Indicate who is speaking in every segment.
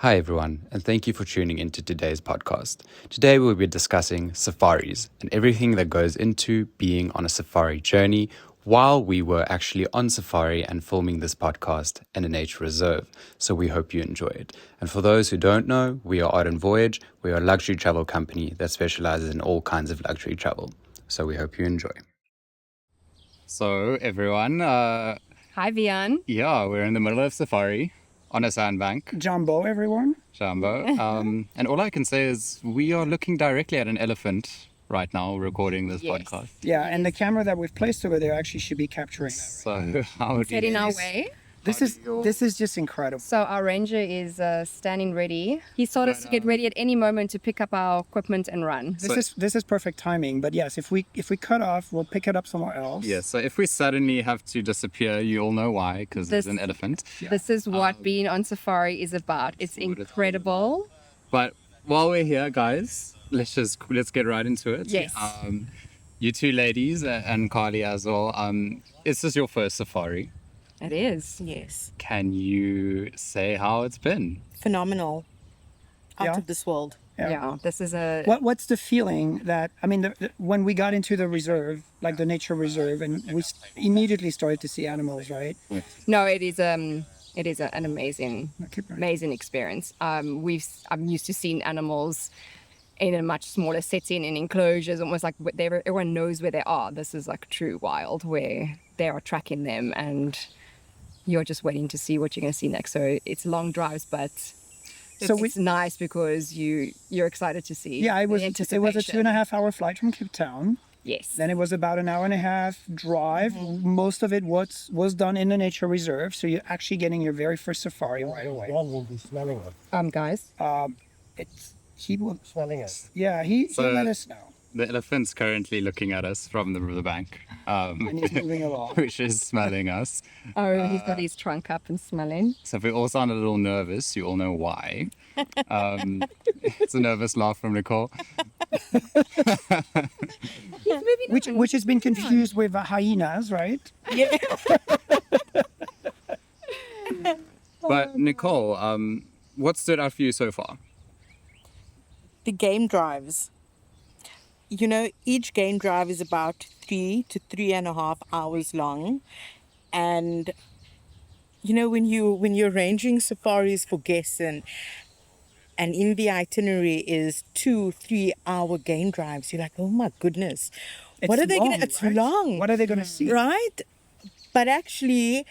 Speaker 1: Hi, everyone, and thank you for tuning into today's podcast. Today, we'll be discussing safaris and everything that goes into being on a safari journey while we were actually on safari and filming this podcast in a nature reserve. So we hope you enjoy it. And for those who don't know, we are Art and Voyage. We are a luxury travel company that specializes in all kinds of luxury travel. So we hope you enjoy. So, everyone,
Speaker 2: Hi, Vian.
Speaker 1: we're in the middle of safari on a sandbank.
Speaker 3: Jumbo, everyone.
Speaker 1: Jumbo. And all I can say is we are looking directly at an elephant right now, recording this podcast.
Speaker 3: Yeah, and the camera that we've placed over there actually should be capturing that.
Speaker 1: So how do
Speaker 2: Heading
Speaker 1: you...
Speaker 2: our way.
Speaker 3: This is just incredible.
Speaker 2: So our ranger is standing ready. He told us to get ready at any moment to pick up our equipment and run.
Speaker 3: This is perfect timing. But yes, if we cut off, we'll pick it up somewhere else.
Speaker 1: Yes, so if we suddenly have to disappear, you all know why, because it's an elephant.
Speaker 2: This is what being on safari is about. It's incredible.
Speaker 1: But while we're here, guys, let's get right into it.
Speaker 2: Yes.
Speaker 1: You two ladies and Carly as well. Is this your first safari?
Speaker 2: It is.
Speaker 4: Yes.
Speaker 1: Can you say how it's been?
Speaker 4: Phenomenal. Out
Speaker 3: Yeah.
Speaker 4: of this world.
Speaker 2: Yeah. This is a...
Speaker 3: What's the feeling that, I mean, when we got into the reserve, like the nature reserve, and we immediately started to see animals, right?
Speaker 2: No, it is an amazing experience. I'm used to seeing animals in a much smaller setting, in enclosures, almost like everyone knows where they are. This is like true wild, where they are tracking them and you're just waiting to see what you're going to see next. So it's long drives, but it's nice because you're excited to see.
Speaker 3: Yeah, it was a
Speaker 2: anticipation.
Speaker 3: 2.5 hour flight from Cape Town.
Speaker 2: Yes.
Speaker 3: Then it was about an 1.5 hour drive. Most of it was done in the nature reserve, so you're actually getting your very first safari right away.
Speaker 5: John will be smelling it.
Speaker 2: Guys.
Speaker 3: He will.
Speaker 5: Smelling it.
Speaker 3: Yeah, he let us know.
Speaker 1: The elephant's currently looking at us from the riverbank,
Speaker 3: And he's moving along.
Speaker 1: which is smelling us.
Speaker 2: Oh, he's got his trunk up and smelling.
Speaker 1: So if we all sound a little nervous, you all know why. It's a nervous laugh from Nicole.
Speaker 3: Which has been confused with hyenas, right?
Speaker 1: But Nicole, what stood out for you so far?
Speaker 4: The game drives. You know, each game drive is about 3 to 3.5 hours long. And, you know, when you're arranging safaris for guests and in the itinerary is 2-3 hour game drives, you're like, oh my goodness. It's long.
Speaker 3: What are they going to see?
Speaker 4: Right? But actually,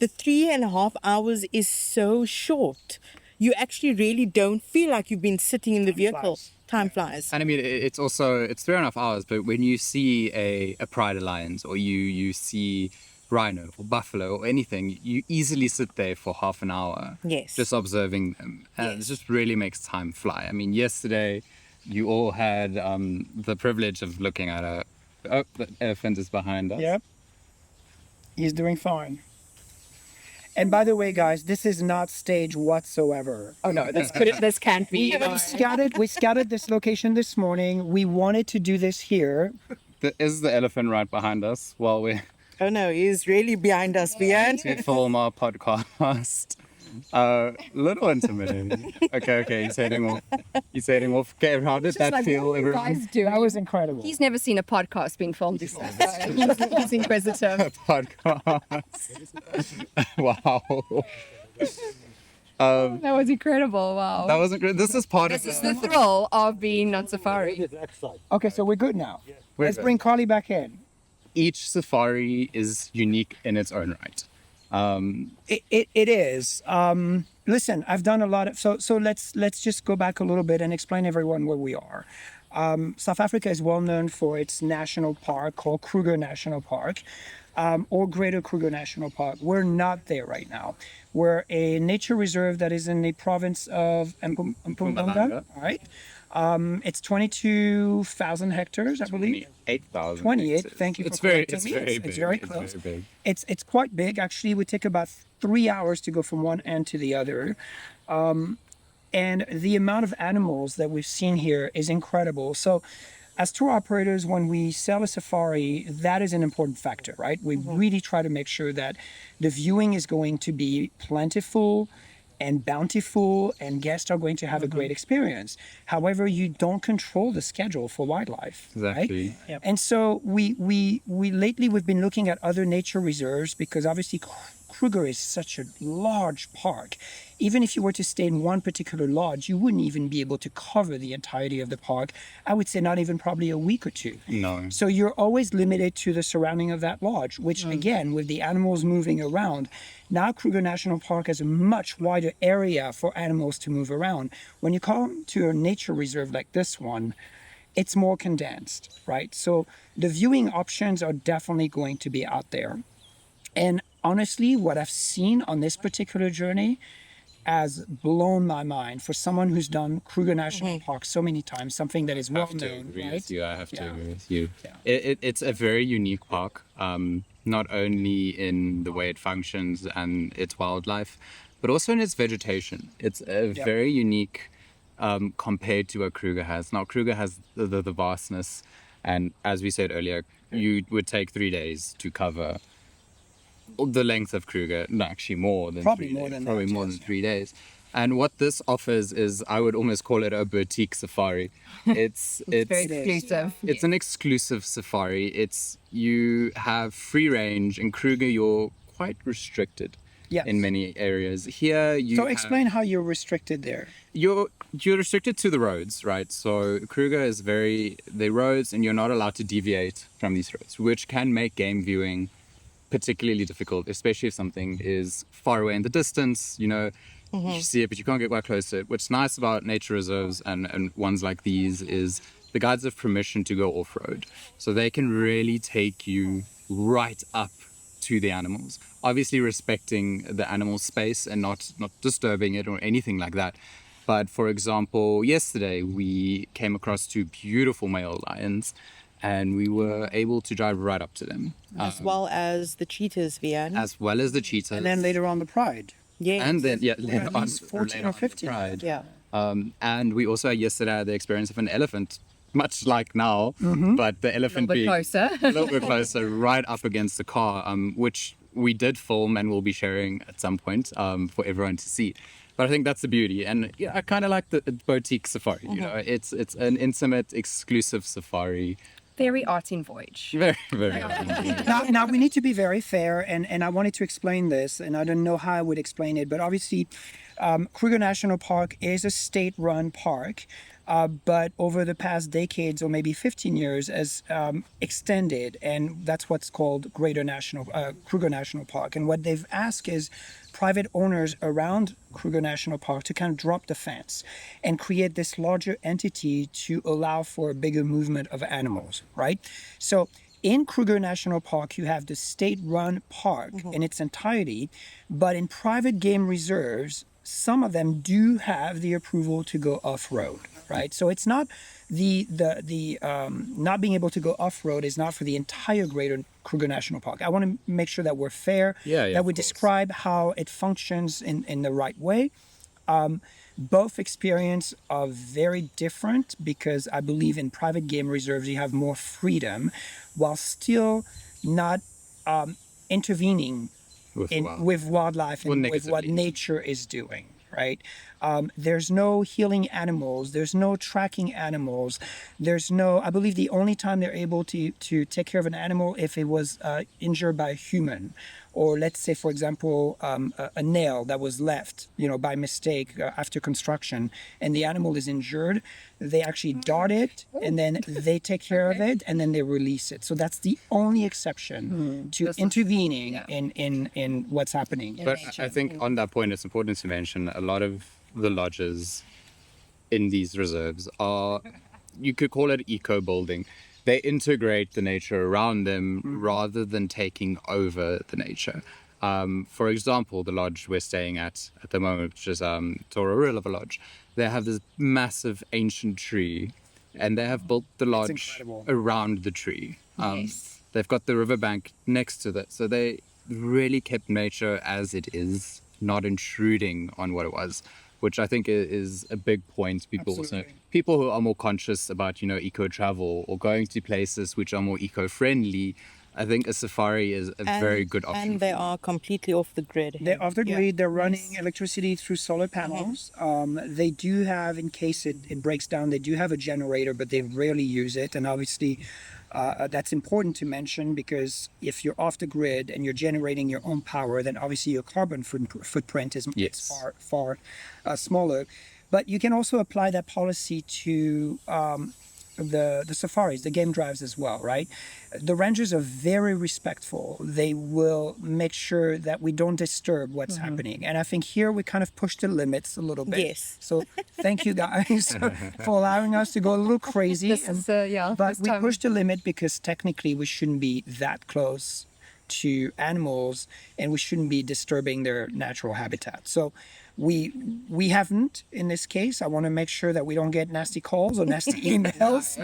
Speaker 4: the 3.5 hours is so short. You actually really don't feel like you've been sitting in the vehicle. Time flies.
Speaker 1: And I mean, it's 3.5 hours, but when you see a pride lions or you see rhino or buffalo or anything, you easily sit there for half an hour.
Speaker 4: Yes.
Speaker 1: Just observing them. And it just really makes time fly. I mean, yesterday you all had the privilege of looking at the elephant is behind us.
Speaker 3: Yep. He's doing fine. And by the way, guys, this is not staged whatsoever.
Speaker 2: Oh no, this can't be.
Speaker 3: We scouted this location this morning. We wanted to do this here.
Speaker 1: Is the elephant right behind us while we
Speaker 4: Oh no, he's really behind us, Bian.
Speaker 1: film our podcast? Little intimidating. Okay, he's heading off. Okay, how did that feel, everyone?
Speaker 2: Guys do.
Speaker 3: That was incredible.
Speaker 2: He's never seen a podcast being filmed before. He's inquisitive.
Speaker 1: Podcast. Wow.
Speaker 2: That was incredible. Wow.
Speaker 1: That wasn't good. This is part of
Speaker 2: This is the thrill of being on safari.
Speaker 3: Okay, so we're good now.
Speaker 1: We're
Speaker 3: Let's
Speaker 1: good.
Speaker 3: bring Carly back in.
Speaker 1: Each safari is unique in its own right.
Speaker 3: It is. Listen, I've done a lot of so let's just go back a little bit and explain everyone where we are. South Africa is well known for its national park called Kruger National Park, or Greater Kruger National Park. We're not there right now. We're a nature reserve that is in the province of Mpumalanga. All right. It's 22,000 hectares, I believe.
Speaker 1: 28,000.
Speaker 3: 28. Thank you for correcting me. It's very close.
Speaker 1: Very big.
Speaker 3: It's quite big. Actually, it would take about 3 hours to go from one end to the other. And the amount of animals that we've seen here is incredible. So as tour operators, when we sell a safari, that is an important factor, right? We really try to make sure that the viewing is going to be plentiful and bountiful, and guests are going to have a great experience. However, you don't control the schedule for wildlife.
Speaker 1: Exactly.
Speaker 3: Right? Yep. And so we lately we've been looking at other nature reserves because obviously Kruger is such a large park. Even if you were to stay in one particular lodge, you wouldn't even be able to cover the entirety of the park. I would say not even probably a week or two.
Speaker 1: No.
Speaker 3: So you're always limited to the surrounding of that lodge, which again, with the animals moving around, now Kruger National Park has a much wider area for animals to move around. When you come to a nature reserve like this one, it's more condensed, right? So the viewing options are definitely going to be out there. And honestly, what I've seen on this particular journey has blown my mind for someone who's done Kruger National Park so many times, something that is well known, right?
Speaker 1: I have to agree with you.
Speaker 3: Yeah.
Speaker 1: It's a very unique park, not only in the way it functions and its wildlife, but also in its vegetation. It's a very unique compared to what Kruger has. Now, Kruger has the vastness, and as we said earlier, you would take 3 days to cover the length of Kruger. No, actually more than
Speaker 3: Probably
Speaker 1: 3
Speaker 3: more
Speaker 1: days.
Speaker 3: than
Speaker 1: Probably
Speaker 3: that,
Speaker 1: more
Speaker 3: yes.
Speaker 1: than 3 days. And what this offers is, I would almost call it a boutique safari. It's
Speaker 2: Very
Speaker 3: It is.
Speaker 2: exclusive.
Speaker 1: it's an exclusive safari. You have free range. In Kruger, you're quite restricted
Speaker 3: Yes.
Speaker 1: in many areas. Here,
Speaker 3: So explain how you're restricted there.
Speaker 1: you're restricted to the roads, right? So Kruger is the roads, and you're not allowed to deviate from these roads, which can make game viewing particularly difficult, especially if something is far away in the distance. You see it, but you can't get quite close to it. What's nice about nature reserves and ones like these is the guides have permission to go off-road. So they can really take you right up to the animals, obviously respecting the animal's space and not disturbing it or anything like that. But for example, yesterday we came across 2 beautiful male lions, and we were able to drive right up to them,
Speaker 4: As well as the cheetahs, Vian.
Speaker 1: as well as the cheetahs.
Speaker 3: And then later on the Pride.
Speaker 4: Yes.
Speaker 1: And then, later
Speaker 3: At
Speaker 1: on,
Speaker 3: least 14
Speaker 1: later
Speaker 3: or
Speaker 1: on,
Speaker 3: 15.
Speaker 1: Pride.
Speaker 4: Yeah.
Speaker 1: And we also yesterday had the experience of an elephant, much like now, but the
Speaker 2: A
Speaker 1: elephant
Speaker 2: little bit
Speaker 1: being
Speaker 2: closer.
Speaker 1: a little bit closer, right up against the car, which we did film and we'll be sharing at some point for everyone to see. But I think that's the beauty, and I kind of like the boutique safari. It's an intimate, exclusive safari.
Speaker 2: Very arty Voyage.
Speaker 1: Very, very.
Speaker 3: Now we need to be very fair, and I wanted to explain this, and I don't know how I would explain it, but obviously Kruger National Park is a state-run park, but over the past decades or maybe 15 years has extended, and that's what's called Kruger National Park. And what they've asked is private owners around Kruger National Park to kind of drop the fence and create this larger entity to allow for a bigger movement of animals, right? So in Kruger National Park, you have the state-run park in its entirety, but in private game reserves, some of them do have the approval to go off-road, right? So it's not the not being able to go off-road is not for the entire greater Kruger National Park. I want to make sure that we're fair, that we describe how it functions in the right way. Both experiences are very different because I believe in private game reserves you have more freedom while still not intervening with wildlife and with what nature is doing, right? There's no healing animals. There's no tracking animals. I believe the only time they're able to take care of an animal if it was injured by a human, or let's say, for example, a nail that was left, by mistake after construction, and the animal is injured. They actually dart it, and then they take care of it, and then they release it. So that's the only exception to intervening in what's happening.
Speaker 1: But I think on that point, it's important to mention a lot of the lodges in these reserves are, you could call it eco building. They integrate the nature around them rather than taking over the nature. For example, the lodge we're staying at the moment, which is Tororilla Lodge, they have this massive ancient tree, and they have built the lodge around the tree.
Speaker 2: Nice.
Speaker 1: They've got the riverbank next to that, so they really kept nature as it is, not intruding on what it was, which I think is a big point. People who are more conscious about eco travel or going to places which are more eco friendly I think a safari is a very good option.
Speaker 4: And they are completely off the grid.
Speaker 3: They're off the grid. They're running
Speaker 4: Yes.
Speaker 3: electricity through solar panels. They do have, in case it breaks down, they do have a generator, but they rarely use it. And obviously, that's important to mention because if you're off the grid and you're generating your own power, then obviously your carbon footprint is
Speaker 1: Yes.
Speaker 3: far smaller. But you can also apply that policy to the safaris, the game drives as well, right? The rangers are very respectful. They will make sure that we don't disturb what's happening. And I think here we kind of push the limits a little bit.
Speaker 4: Yes.
Speaker 3: So thank you guys for allowing us to go a little crazy.
Speaker 2: This is,
Speaker 3: But
Speaker 2: this
Speaker 3: we
Speaker 2: time-
Speaker 3: push the limit because technically we shouldn't be that close to animals and we shouldn't be disturbing their natural habitat. So we haven't in this case. I want to make sure that we don't get nasty calls or nasty emails.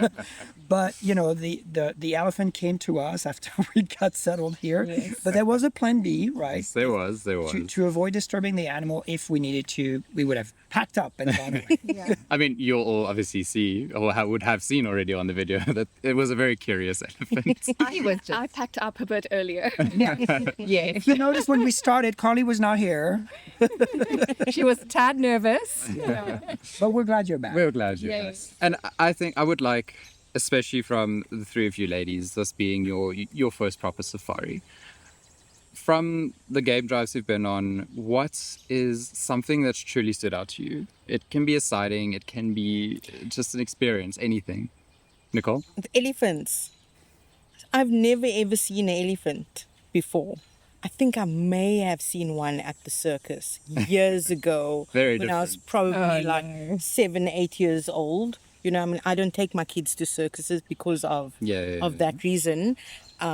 Speaker 3: But you know, the elephant came to us after we got settled here.
Speaker 2: Yes.
Speaker 3: But there was a plan B, right?
Speaker 1: Yes, there was.
Speaker 3: To avoid disturbing the animal, if we needed to, we would have packed up and gone away.
Speaker 1: I mean, you'll all obviously see, or would have seen already on the video, that it was a very curious elephant.
Speaker 6: I packed up a bit earlier.
Speaker 2: Yes.
Speaker 3: If you notice when we started, Carly was not here,
Speaker 2: She was a tad nervous.
Speaker 3: but we're glad you're back.
Speaker 1: We're glad you're
Speaker 6: Yay.
Speaker 1: guys. And I think I would like, especially from the three of you ladies, this being your first proper safari. From the game drives you've been on, what is something that's truly stood out to you? It can be a sighting, it can be just an experience, anything. Nicole?
Speaker 4: The elephants. I've never ever seen an elephant before. I think I may have seen one at the circus years ago.
Speaker 1: Very
Speaker 4: when I was
Speaker 1: different.
Speaker 4: probably
Speaker 2: Oh,
Speaker 4: like
Speaker 2: no.
Speaker 4: 7, 8 years old. You know, I mean, I don't take my kids to circuses because of
Speaker 1: Yeah.
Speaker 4: that reason.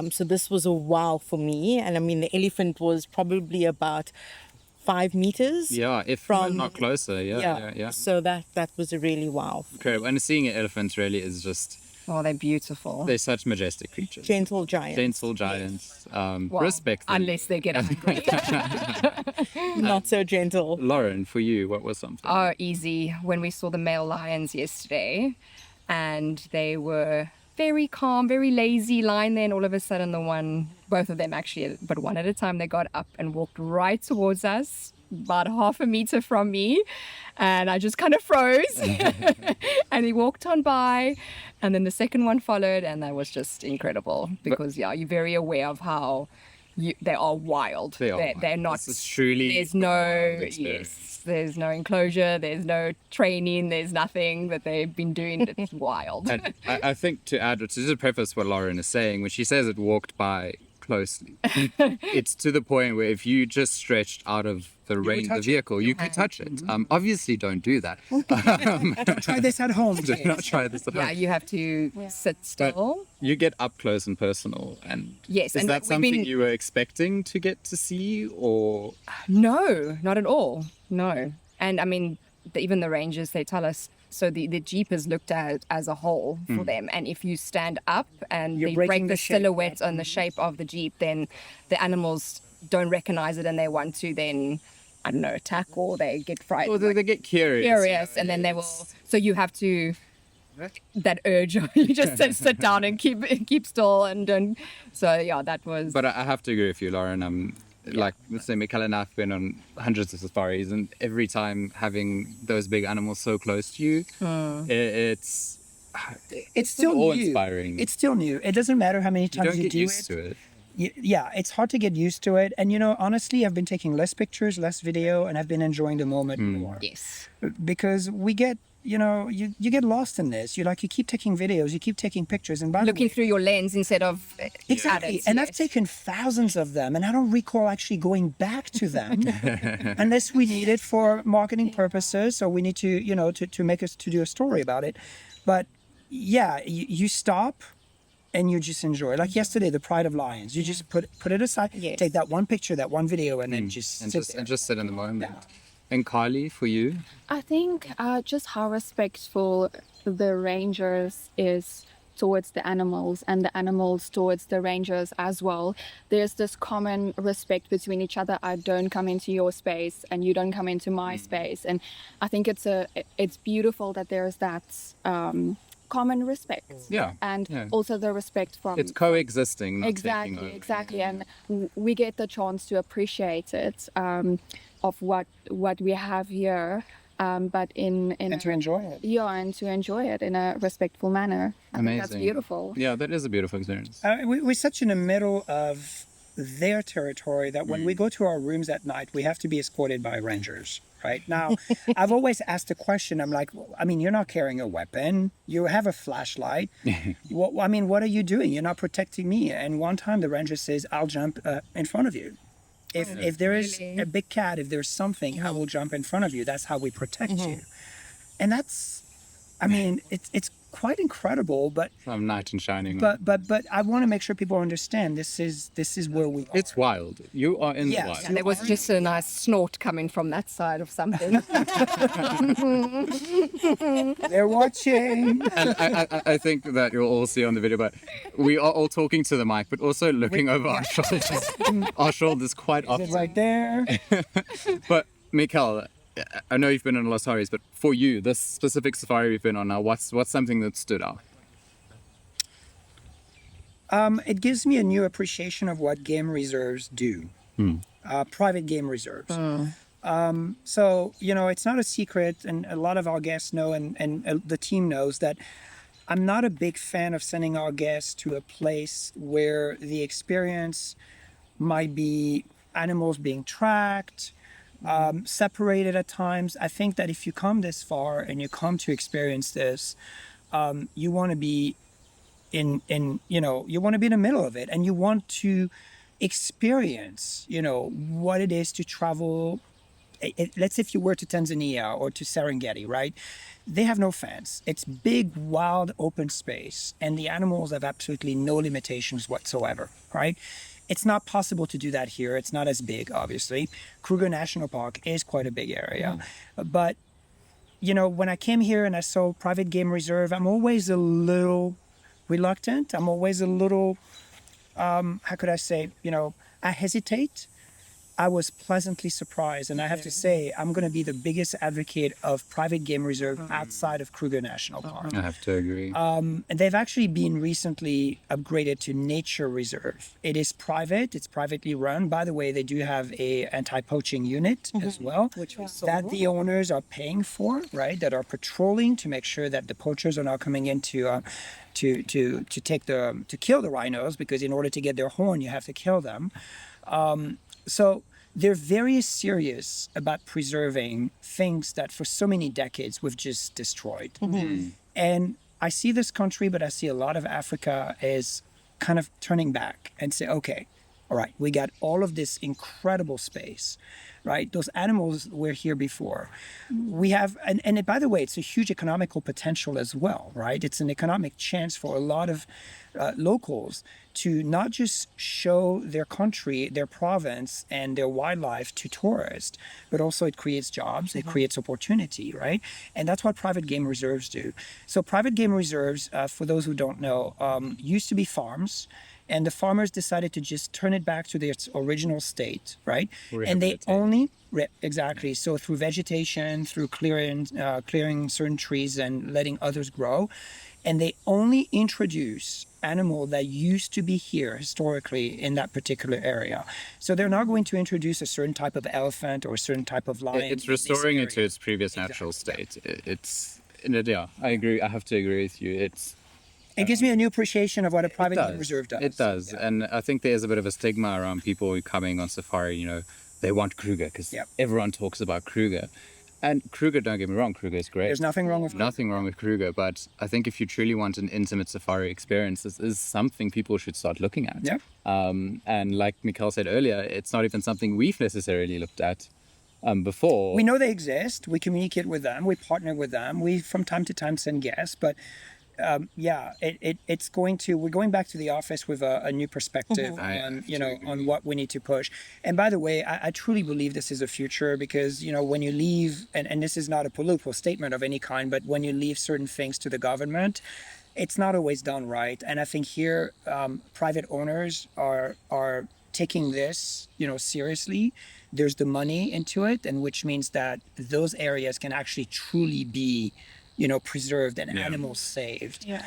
Speaker 4: So this was a wow for me. And I mean, the elephant was probably about 5 meters.
Speaker 1: Yeah, if
Speaker 4: From-
Speaker 1: not closer. Yeah.
Speaker 4: So that was a really wow.
Speaker 1: Incredible. And seeing elephants really is just,
Speaker 2: Oh, they're beautiful.
Speaker 1: they're such majestic creatures.
Speaker 4: Gentle giant.
Speaker 1: Gentle giants.
Speaker 2: Well,
Speaker 1: Respect them.
Speaker 2: unless they get angry.
Speaker 4: Not so gentle.
Speaker 1: Lauren, for you, what was something?
Speaker 2: Oh, easy. When we saw the male lions yesterday, and they were very calm, very lazy, lying there, and all of a sudden both of them actually, but one at a time, they got up and walked right towards us, about half a meter from me, and I just kind of froze. And he walked on by, and then the second one followed, and that was just incredible because you're very aware of how they are wild.
Speaker 1: They are
Speaker 2: They're
Speaker 1: wild.
Speaker 2: not.
Speaker 1: This is truly
Speaker 2: There's no
Speaker 1: experience.
Speaker 2: there's no enclosure. There's no training. There's nothing that they've been doing. It's wild.
Speaker 1: And I think to add, to just preface what Lauren is saying, when she says it walked by closely, it's to the point where if you just stretched out of the range of the
Speaker 3: touch it.
Speaker 1: vehicle, you could touch it. Obviously, don't do that.
Speaker 3: Try this at home.
Speaker 1: Do not try this at
Speaker 2: Yeah,
Speaker 1: home.
Speaker 2: you have to sit still.
Speaker 1: You get up close and personal, and
Speaker 2: Yes,
Speaker 1: is
Speaker 2: and
Speaker 1: that
Speaker 2: we've
Speaker 1: something
Speaker 2: been-
Speaker 1: you were expecting to get to see, or
Speaker 2: No, not at all. No. And I mean, even the rangers, they tell us, so the Jeep is looked at as a whole for them. And if you stand up and
Speaker 3: You're
Speaker 2: they
Speaker 3: breaking
Speaker 2: break
Speaker 3: the
Speaker 2: the
Speaker 3: shape,
Speaker 2: silhouette on the shape of the Jeep, then the animals don't recognize it and they want to then, I don't know, attack or they get frightened.
Speaker 1: they get curious?
Speaker 2: Curious, and then they will. So you have to. That urge, you just sit down and keep still, and don't. So yeah, that was.
Speaker 1: But I have to agree with you, Lauren. Like Mr. Michael and I've been on hundreds of safaris, and every time having those big animals so close to you, it's
Speaker 3: It's still new.
Speaker 1: awe-inspiring.
Speaker 3: It's still new. It doesn't matter how many
Speaker 1: you
Speaker 3: times
Speaker 1: don't
Speaker 3: you
Speaker 1: get
Speaker 3: do
Speaker 1: used
Speaker 3: it.
Speaker 1: to it.
Speaker 3: Yeah, it's hard to get used to it. And you know, honestly, I've been taking less pictures, less video, and I've been enjoying the moment more.
Speaker 2: yes.
Speaker 3: Because we get, you know, you get lost in this. You keep taking videos, you keep taking pictures, and by the
Speaker 2: Looking
Speaker 3: way,
Speaker 2: through your lens instead of
Speaker 3: exactly.
Speaker 2: adults,
Speaker 3: And
Speaker 2: yes.
Speaker 3: I've taken thousands of them, and I don't recall actually going back to them unless we need it for marketing purposes. So we need to, you know, to make us to do a story about it. But yeah, you stop. And you just enjoy. Like yesterday, the Pride of Lions. You just put it aside,
Speaker 4: Yes.
Speaker 3: take that one picture, that one video, and then just
Speaker 1: and
Speaker 3: sit
Speaker 1: just
Speaker 3: there.
Speaker 1: and just sit in the moment. And Kylie, for you,
Speaker 6: I think just how respectful the rangers is towards the animals and the animals towards the rangers as well. There's this common respect between each other. I don't come into your space and you don't come into my space. And I think it's beautiful that there's that common respect.
Speaker 1: Yeah,
Speaker 6: And
Speaker 1: yeah.
Speaker 6: also the respect from
Speaker 1: It's coexisting, not taking over.
Speaker 6: exactly, and we get the chance to appreciate it, of what we have here, but in
Speaker 3: And to enjoy it.
Speaker 6: yeah, and to enjoy it in a respectful manner. I think that's
Speaker 1: Amazing.
Speaker 6: beautiful.
Speaker 1: Yeah, that is a beautiful experience.
Speaker 3: We're such in the middle of their territory that when we go to our rooms at night, we have to be escorted by rangers. Right now, I've always asked the question. I'm like, well, I mean, you're not carrying a weapon. You have a flashlight. What are you doing? You're not protecting me. And one time, the ranger says, "I'll jump in front of you. If there is
Speaker 2: Really?
Speaker 3: a big cat, if there's something, I will jump in front of you. That's how we protect you." And that's, I mean, it's quite incredible. But
Speaker 1: Some knight in shining.
Speaker 3: but I want to make sure people understand this is where we are.
Speaker 1: It's wild. You are in
Speaker 3: Yes.
Speaker 1: the wild.
Speaker 2: And there was just a nice snort coming from that side of something.
Speaker 3: They're watching.
Speaker 1: And I think that you'll all see on the video, but we are all talking to the mic, but also looking over our shoulders. Our shoulders quite
Speaker 3: It's
Speaker 1: often.
Speaker 3: right there.
Speaker 1: But Mikhail, I know you've been on a lot of safaris, but for you, this specific safari we've been on now, what's something that stood out?
Speaker 3: It gives me a new appreciation of what game reserves do. Private game reserves. So, it's not a secret, and a lot of our guests know, and the team knows that I'm not a big fan of sending our guests to a place where the experience might be animals being tracked, separated at times. I think that if you come this far and you come to experience this, you want to be you want to be in the middle of it, and you want to experience, what it is to travel. Let's say if you were to Tanzania or to Serengeti, right? They have no fence. It's big, wild, open space, and the animals have absolutely no limitations whatsoever, right? It's not possible to do that here. It's not as big, obviously. Kruger National Park is quite a big area. But, when I came here and I saw private game reserve, I'm always a little reluctant. I'm always a little, how could I say, I hesitate. I was pleasantly surprised, and I have to say, I'm going to be the biggest advocate of private game reserve outside of Kruger National Park.
Speaker 1: I have to agree.
Speaker 3: And they've actually been recently upgraded to nature reserve. It is private. It's privately run. By the way, they do have a anti-poaching unit as well, that the owners are paying for, right? That are patrolling to make sure that the poachers are not coming in to kill the rhinos, because in order to get their horn, you have to kill them. So they're very serious about preserving things that for so many decades we've just destroyed. And I see this country, but I see a lot of Africa as kind of turning back and say, okay, all right, we got all of this incredible space, right? Those animals were here before. We have, and by the way, it's a huge economical potential as well, right? It's an economic chance for a lot of locals to not just show their country, their province, and their wildlife to tourists, but also it creates jobs, it creates opportunity, right? And that's what private game reserves do. So private game reserves, for those who don't know, used to be farms. And the farmers decided to just turn it back to its original state, right? And they only, exactly. So through vegetation, through clearing certain trees and letting others grow. And they only introduce animal that used to be here historically in that particular area. So they're not going to introduce a certain type of elephant or a certain type of lion.
Speaker 1: It's restoring it to its previous natural state. Yeah, I agree. I have to agree with you.
Speaker 3: It gives me a new appreciation of what a private game reserve does.
Speaker 1: It does.
Speaker 3: Yeah.
Speaker 1: And I think there's a bit of a stigma around people coming on safari, they want Kruger because everyone talks about Kruger. And Kruger, don't get me wrong, Kruger is great.
Speaker 3: There's nothing wrong with Kruger.
Speaker 1: Nothing wrong with Kruger, but I think if you truly want an intimate safari experience, this is something people should start looking at.
Speaker 3: Yeah.
Speaker 1: And like Mikhail said earlier, it's not even something we've necessarily looked at before.
Speaker 3: We know they exist. We communicate with them. We partner with them. We, from time to time, send guests. But it's going to. We're going back to the office with a new perspective on on what we need to push. And by the way, I truly believe this is a future, because when you leave, and this is not a political statement of any kind, but when you leave certain things to the government, it's not always done right. And I think here, private owners are taking this seriously. There's the money into it, and which means that those areas can actually truly be preserved and
Speaker 1: Yeah.
Speaker 3: animals saved.
Speaker 4: Yeah.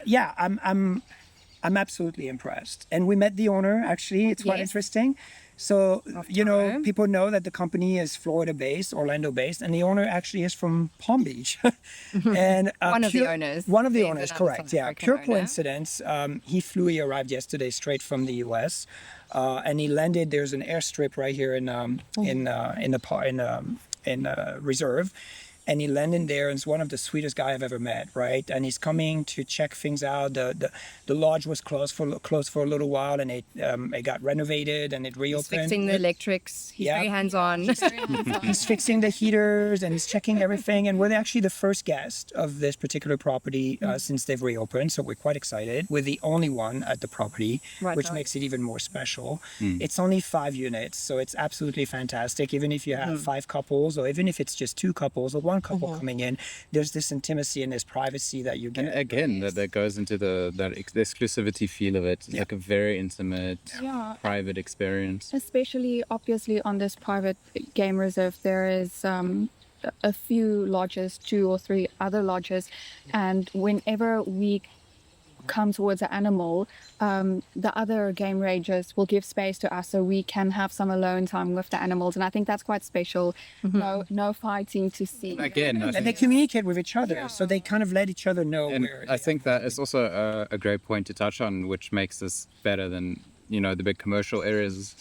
Speaker 3: Yeah, I'm absolutely impressed. And we met the owner, actually. It's quite
Speaker 2: Yes.
Speaker 3: interesting. So,
Speaker 2: Taro.
Speaker 3: people know that the company is Florida-based, Orlando-based, and the owner actually is from Palm Beach. And
Speaker 2: One of the owners.
Speaker 3: One of the
Speaker 2: There's
Speaker 3: owners,
Speaker 2: another
Speaker 3: correct.
Speaker 2: South
Speaker 3: Yeah,
Speaker 2: African
Speaker 3: pure
Speaker 2: owner.
Speaker 3: coincidence. He arrived yesterday straight from the U.S. And he landed. There's an airstrip right here in reserve. And he landed there, and it's one of the sweetest guy I've ever met, right? And he's coming to check things out. The lodge was closed for a little while, and it got renovated and it
Speaker 2: He's
Speaker 3: reopened.
Speaker 2: fixing the electrics. He's
Speaker 3: Yeah.
Speaker 2: very hands-on.
Speaker 3: He's fixing the heaters and he's checking everything. And we're actually the first guest of this particular property since they've reopened. So we're quite excited. We're the only one at the property,
Speaker 2: Right
Speaker 3: which
Speaker 2: on.
Speaker 3: makes it even more special. It's only 5 units, so it's absolutely fantastic. Even if you have 5 couples, or even if it's just 2 couples or 1 couple coming in, there's this intimacy and this privacy that you
Speaker 1: And
Speaker 3: get.
Speaker 1: again, that goes into the exclusivity feel of it. It's like a very intimate,
Speaker 6: Yeah.
Speaker 1: private experience.
Speaker 6: Especially, obviously, on this private game reserve, there is a few lodges, 2 or 3 other lodges, and whenever we come towards an animal, the other game rangers will give space to us so we can have some alone time with the animals, and I think that's quite special. No fighting to see.
Speaker 1: Again, I
Speaker 3: And they
Speaker 1: think,
Speaker 3: communicate with each other, so they kind of let each other know
Speaker 1: and
Speaker 3: where.
Speaker 1: I think that is also a great point to touch on, which makes this better than the big commercial areas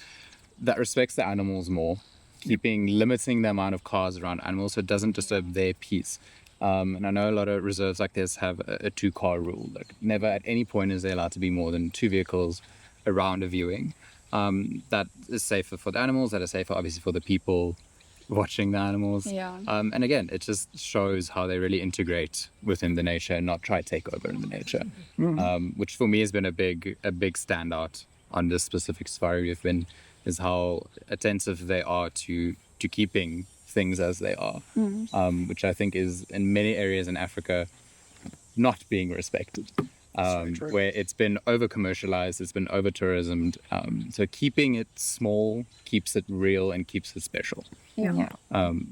Speaker 1: that respects the animals more, limiting the amount of cars around animals so it doesn't disturb their peace. And I know a lot of reserves like this have a 2-car rule. Like never at any point is there allowed to be more than 2 vehicles around a viewing. That is safer for the animals, that is safer obviously for the people watching the animals.
Speaker 6: Yeah.
Speaker 1: And again, it just shows how they really integrate within the nature and not try to take over in the nature, which for me has been a big standout on this specific safari we've been, is how attentive they are to keeping things as they are, which I think is in many areas in Africa not being respected, where it's been over commercialized, it's been over tourismed. So keeping it small keeps it real and keeps it special,
Speaker 6: Yeah.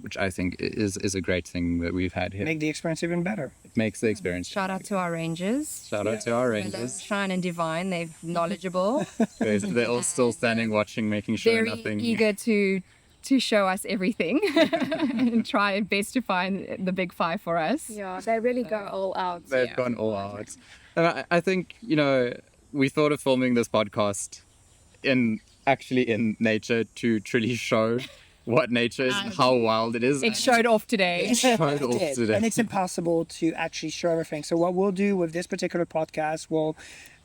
Speaker 1: which I think is a great thing that we've had here.
Speaker 3: make the experience even better.
Speaker 1: It makes the experience.
Speaker 2: Shout out to our rangers.
Speaker 1: Shout out to our rangers.
Speaker 2: Shine and Divine. They're knowledgeable.
Speaker 1: They're all still standing watching, making sure
Speaker 2: Very
Speaker 1: nothing.
Speaker 2: eager to show us everything and try best to find the big 5 for us.
Speaker 6: Yeah, they really go all out.
Speaker 1: They've gone all out. And I think, we thought of filming this podcast in nature to truly show what nature is, how wild it is.
Speaker 2: It showed off today.
Speaker 3: It
Speaker 1: showed off
Speaker 3: did.
Speaker 1: today.
Speaker 3: And it's impossible to actually show everything. So what we'll do with this particular podcast, we'll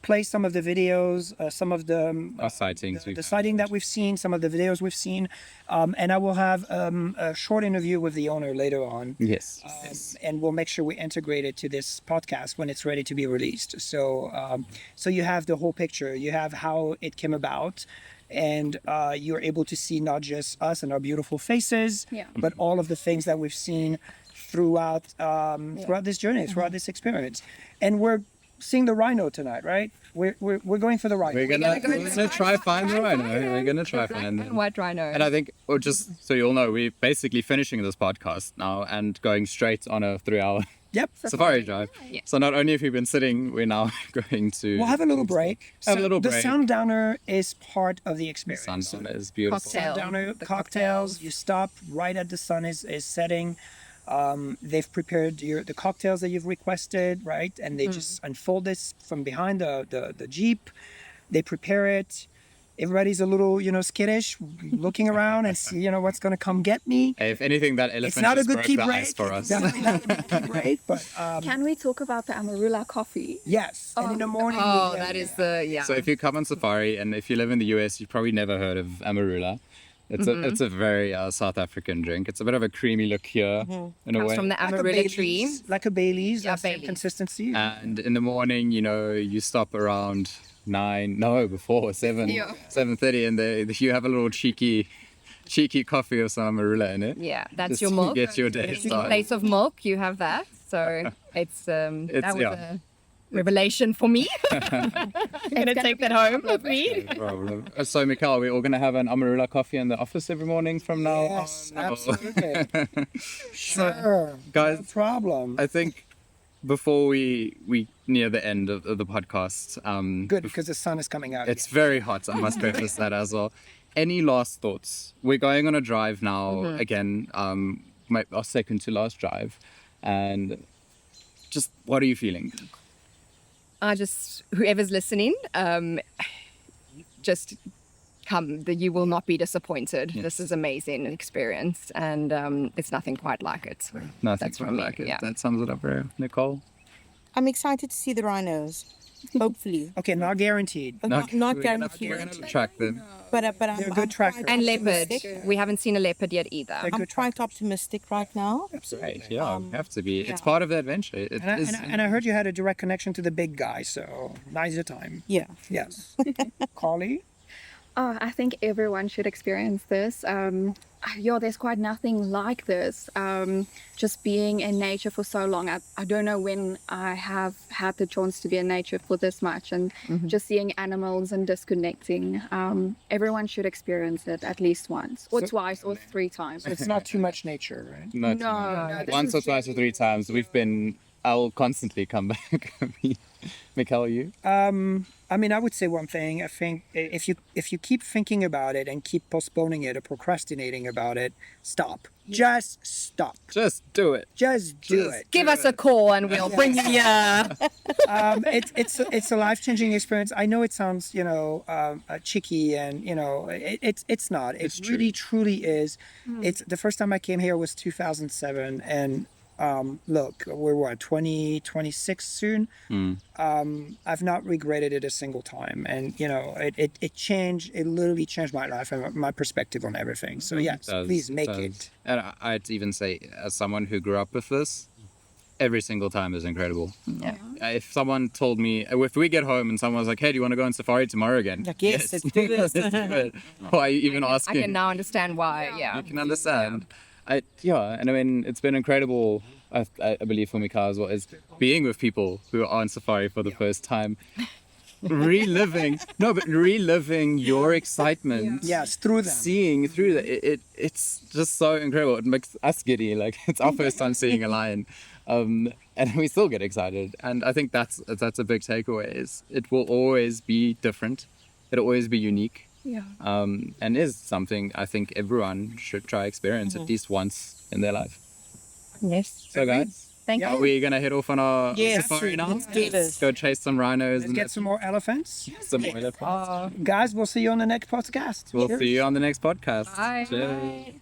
Speaker 3: play some of the videos, some of the
Speaker 1: Our sightings.
Speaker 3: the sighting that we've seen, some of the videos we've seen, and I will have a short interview with the owner later on.
Speaker 1: Yes. Yes.
Speaker 3: And we'll make sure we integrate it to this podcast when it's ready to be released. So, so you have the whole picture. You have how it came about, and you're able to see not just us and our beautiful faces,
Speaker 6: Yeah.
Speaker 3: but all of the things that we've seen throughout this journey, throughout this experience. And we're seeing the rhino tonight, right? We're going for the rhino.
Speaker 1: We're gonna try find the rhino. We're gonna try find them.
Speaker 2: White rhino.
Speaker 1: And I think, or just so you all know, we're basically finishing this podcast now and going straight on a 3-hour
Speaker 3: Yep.
Speaker 1: safari drive.
Speaker 2: Yeah.
Speaker 1: So not only have we been sitting, we're now going to
Speaker 3: We'll have a little break.
Speaker 1: Have a little
Speaker 3: The
Speaker 1: break.
Speaker 3: sundowner is part of the experience.
Speaker 1: Sundown is beautiful.
Speaker 2: Cocktail.
Speaker 3: Sundowner
Speaker 2: The
Speaker 3: cocktails. You stop right at the sun is setting. They've prepared the cocktails that you've requested, right? And they just unfold this from behind the Jeep. They prepare it. Everybody's a little, skittish, looking around and see, what's going to come get me.
Speaker 1: Hey, if anything, that elephant
Speaker 3: It's not a
Speaker 1: just
Speaker 3: good
Speaker 1: broke
Speaker 3: key
Speaker 1: the
Speaker 3: break.
Speaker 1: ice for us.
Speaker 3: Definitely not a good key break, but
Speaker 6: Can we talk about the Amarula coffee?
Speaker 3: yes. And in the morning.
Speaker 2: Oh,
Speaker 3: we-
Speaker 2: that is the
Speaker 1: So if you come on safari and if you live in the US, you've probably never heard of Amarula. It's a very South African drink. It's a bit of a creamy liqueur in a
Speaker 2: comes
Speaker 1: way.
Speaker 2: from the
Speaker 3: like a
Speaker 2: Amarula tree.
Speaker 3: Baileys, like a Bailey's,
Speaker 2: Yeah,
Speaker 3: that same
Speaker 2: Baileys.
Speaker 3: consistency.
Speaker 1: And in the morning, you stop around 7,
Speaker 2: Yeah.
Speaker 1: 7:30, and you have a little cheeky coffee or some Amarula in it.
Speaker 2: Yeah, that's
Speaker 1: Just
Speaker 2: your
Speaker 1: to
Speaker 2: milk.
Speaker 1: get your day
Speaker 2: In
Speaker 1: started.
Speaker 2: place of milk, you have that. So it's that was
Speaker 1: yeah.
Speaker 2: revelation for me. I'm going to take that home with me.
Speaker 1: No problem. So, Mikhail, we're all going to have an Amarula coffee in the office every morning from now
Speaker 3: Yes,
Speaker 1: on?
Speaker 3: absolutely. Sure.
Speaker 1: Guys,
Speaker 3: no problem.
Speaker 1: I think before we near the end of the podcast,
Speaker 3: Good, because the sun is coming out.
Speaker 1: it's very hot. I must preface that as well. Any last thoughts? We're going on a drive now again, our second to last drive, and just what are you feeling?
Speaker 2: Whoever's listening, just come. You will not be disappointed.
Speaker 1: Yes.
Speaker 2: This is amazing experience, and it's nothing quite like it.
Speaker 1: Nothing
Speaker 2: That's
Speaker 1: quite
Speaker 2: from me,
Speaker 1: like it.
Speaker 2: yeah.
Speaker 1: That sums it up very well. Nicole?
Speaker 4: I'm excited to see the rhinos. Hopefully.
Speaker 3: Okay, not guaranteed.
Speaker 4: Not
Speaker 1: we're
Speaker 4: guaranteed.
Speaker 1: Gonna track them.
Speaker 4: But I'm
Speaker 3: They're good trackers.
Speaker 4: quite
Speaker 2: And leopard.
Speaker 4: optimistic.
Speaker 2: We haven't seen a leopard yet either.
Speaker 3: They're
Speaker 4: I'm
Speaker 3: good
Speaker 4: quite optimistic right now.
Speaker 1: Right, yeah, have to be. It's
Speaker 4: yeah.
Speaker 1: part of the adventure. It
Speaker 3: And
Speaker 1: is.
Speaker 3: and I heard you had a direct connection to the big guy, so now's the time.
Speaker 4: Yeah.
Speaker 3: Yes. Carly?
Speaker 6: Oh, I think everyone should experience this. There's quite nothing like this. Just being in nature for so long. I don't know when I have had the chance to be in nature for this much, and just seeing animals and disconnecting. Everyone should experience it at least once, or twice, or 3 times.
Speaker 3: It's not too much nature, right?
Speaker 1: Not
Speaker 6: No, this
Speaker 1: once or
Speaker 6: is
Speaker 1: twice or 3 times. I'll constantly come back. Mikhail, you?
Speaker 3: I mean, I would say one thing. I think if you keep thinking about it and keep postponing it or procrastinating about it, stop. Just stop.
Speaker 1: Just do it.
Speaker 3: Just do it.
Speaker 2: Give us a call and we'll bring you here.
Speaker 3: It's a life-changing experience. I know it sounds cheeky, and it's not.
Speaker 1: It's
Speaker 3: It really truly is. It's the first time I came here was 2007, and look, we're 2026 soon. I've not regretted it a single time, and it literally changed my life and my perspective on everything. So yes, please make it.
Speaker 1: And I'd even say, as someone who grew up with this, every single time is incredible.
Speaker 2: Yeah.
Speaker 1: If someone told me, if we get home and someone was like, "Hey, do you want to go on safari tomorrow again?"
Speaker 4: Like, yes, let's do this.
Speaker 1: Let's do it. Why are you even
Speaker 2: I
Speaker 1: asking?
Speaker 2: can now understand why. Yeah.
Speaker 1: You can understand. And I mean, it's been incredible. I believe for Mikhail as well, is being with people who are on safari for the first time, reliving your excitement.
Speaker 3: Yes, through them.
Speaker 1: Seeing through that, it's just so incredible. It makes us giddy. Like, it's our first time seeing a lion, and we still get excited. And I think that's a big takeaway. Is it will always be different. It'll always be unique.
Speaker 6: Yeah.
Speaker 1: And is something I think everyone should try experience at least once in their life.
Speaker 2: Yes.
Speaker 1: So guys,
Speaker 2: Thank
Speaker 1: are
Speaker 2: you.
Speaker 1: we gonna head off on our
Speaker 4: Yes,
Speaker 1: safari now?
Speaker 4: let's do this.
Speaker 1: Go chase some rhinos
Speaker 3: Let's
Speaker 1: and
Speaker 3: get some more elephants.
Speaker 1: some more elephants.
Speaker 3: Guys, we'll see you on the next podcast.
Speaker 1: We'll
Speaker 3: Cheers.
Speaker 1: see you on the next podcast.
Speaker 2: Bye.
Speaker 1: Cheers.